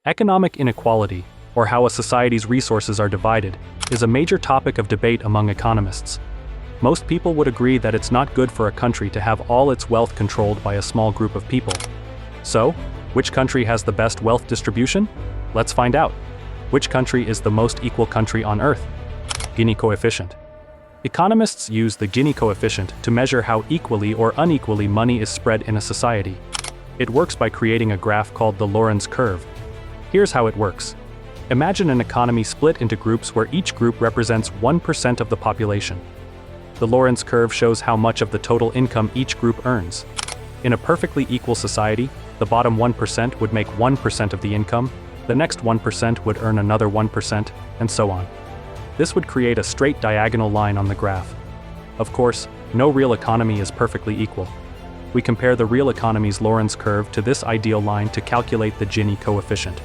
Economic inequality, or how a society's resources are divided, is a major topic of debate among economists. Most people would agree that it's not good for a country to have all its wealth controlled by a small group of people. So, which country has the best wealth distribution? Let's find out. Which country is the most equal country on Earth? Gini coefficient. Economists use the Gini coefficient to measure how equally or unequally money is spread in a society. It works by creating a graph called the Lorenz curve. Here's how it works. Imagine an economy split into groups where each group represents 1% of the population. The Lorenz curve shows how much of the total income each group earns. In a perfectly equal society, the bottom 1% would make 1% of the income, the next 1% would earn another 1%, and so on. This would create a straight diagonal line on the graph. Of course, no real economy is perfectly equal. We compare the real economy's Lorenz curve to this ideal line to calculate the Gini coefficient.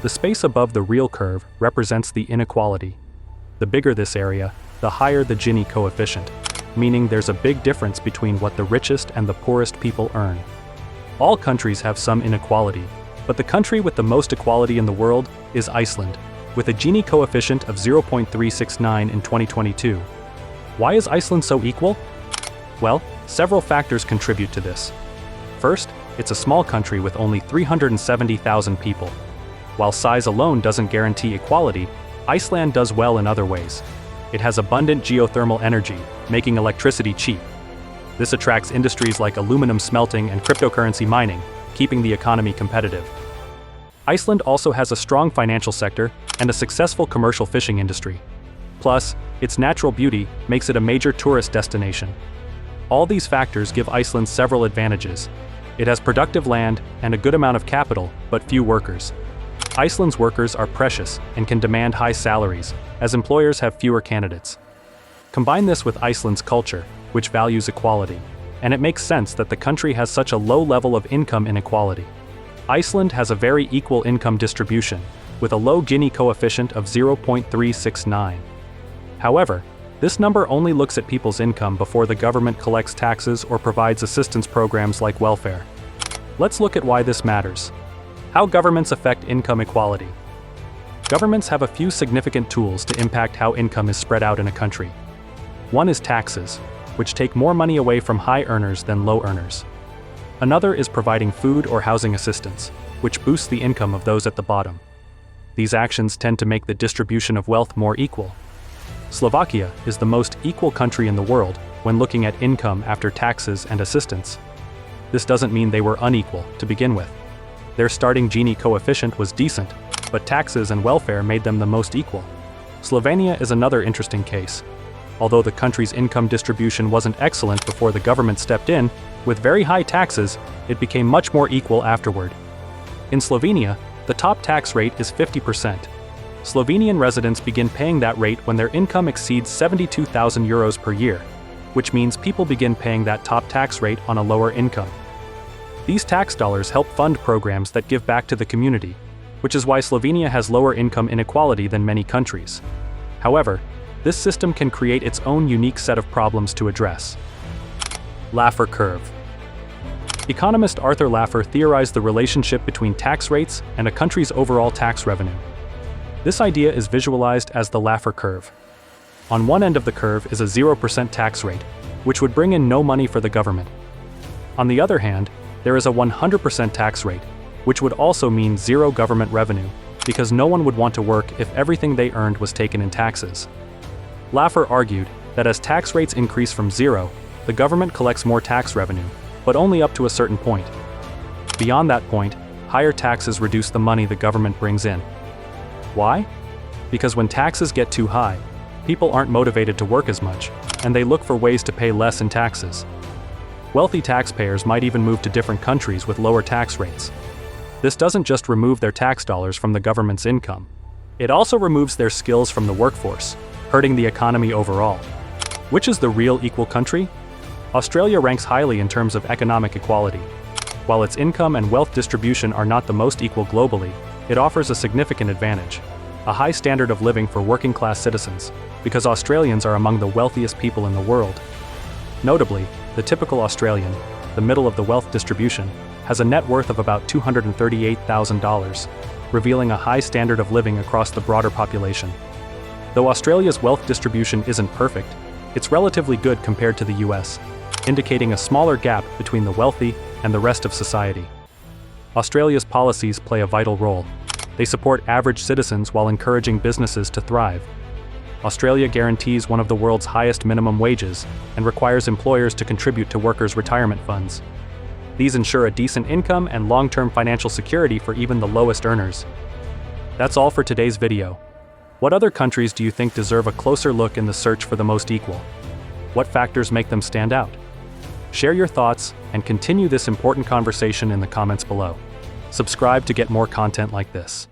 The space above the real curve represents the inequality. The bigger this area, the higher the Gini coefficient, meaning there's a big difference between what the richest and the poorest people earn. All countries have some inequality, but the country with the most equality in the world is Iceland, with a Gini coefficient of 0.369 in 2022. Why is Iceland so equal? Well, several factors contribute to this. First, it's a small country with only 370,000 people. While size alone doesn't guarantee equality, Iceland does well in other ways. It has abundant geothermal energy, making electricity cheap. This attracts industries like aluminum smelting and cryptocurrency mining, keeping the economy competitive. Iceland also has a strong financial sector and a successful commercial fishing industry. Plus, its natural beauty makes it a major tourist destination. All these factors give Iceland several advantages. It has productive land and a good amount of capital, but few workers. Iceland's workers are precious and can demand high salaries, as employers have fewer candidates. Combine this with Iceland's culture, which values equality, and it makes sense that the country has such a low level of income inequality. Iceland has a very equal income distribution, with a low Gini coefficient of 0.369. However, this number only looks at people's income before the government collects taxes or provides assistance programs like welfare. Let's look at why this matters. How governments affect income equality. Governments have a few significant tools to impact how income is spread out in a country. One is taxes, which take more money away from high earners than low earners. Another is providing food or housing assistance, which boosts the income of those at the bottom. These actions tend to make the distribution of wealth more equal. Slovakia is the most equal country in the world when looking at income after taxes and assistance. This doesn't mean they were unequal to begin with. Their starting Gini coefficient was decent, but taxes and welfare made them the most equal. Slovenia is another interesting case. Although the country's income distribution wasn't excellent before the government stepped in, with very high taxes, it became much more equal afterward. In Slovenia, the top tax rate is 50%. Slovenian residents begin paying that rate when their income exceeds 72,000 euros per year, which means people begin paying that top tax rate on a lower income. These tax dollars help fund programs that give back to the community, which is why Slovenia has lower income inequality than many countries. However, this system can create its own unique set of problems to address. Laffer curve. Economist Arthur Laffer theorized the relationship between tax rates and a country's overall tax revenue. This idea is visualized as the Laffer curve. On one end of the curve is a 0% tax rate, which would bring in no money for the government. On the other hand, there is a 100% tax rate, which would also mean zero government revenue, because no one would want to work if everything they earned was taken in taxes. Laffer argued that as tax rates increase from zero, the government collects more tax revenue, but only up to a certain point. Beyond that point, higher taxes reduce the money the government brings in. Why? Because when taxes get too high, people aren't motivated to work as much, and they look for ways to pay less in taxes. Wealthy taxpayers might even move to different countries with lower tax rates. This doesn't just remove their tax dollars from the government's income. It also removes their skills from the workforce, hurting the economy overall. Which is the real equal country? Australia ranks highly in terms of economic equality. While its income and wealth distribution are not the most equal globally, it offers a significant advantage: a high standard of living for working-class citizens, because Australians are among the wealthiest people in the world. Notably, the typical Australian, the middle of the wealth distribution, has a net worth of about $238,000. revealing a high standard of living across the broader population. Though Australia's wealth distribution isn't perfect, it's relatively good compared to the US, indicating a smaller gap between the wealthy and the rest of society. Australia's policies play a vital role. They support average citizens while encouraging businesses to thrive. Australia guarantees one of the world's highest minimum wages and requires employers to contribute to workers' retirement funds. These ensure a decent income and long-term financial security for even the lowest earners. That's all for today's video. What other countries do you think deserve a closer look in the search for the most equal? What factors make them stand out? Share your thoughts and continue this important conversation in the comments below. Subscribe to get more content like this.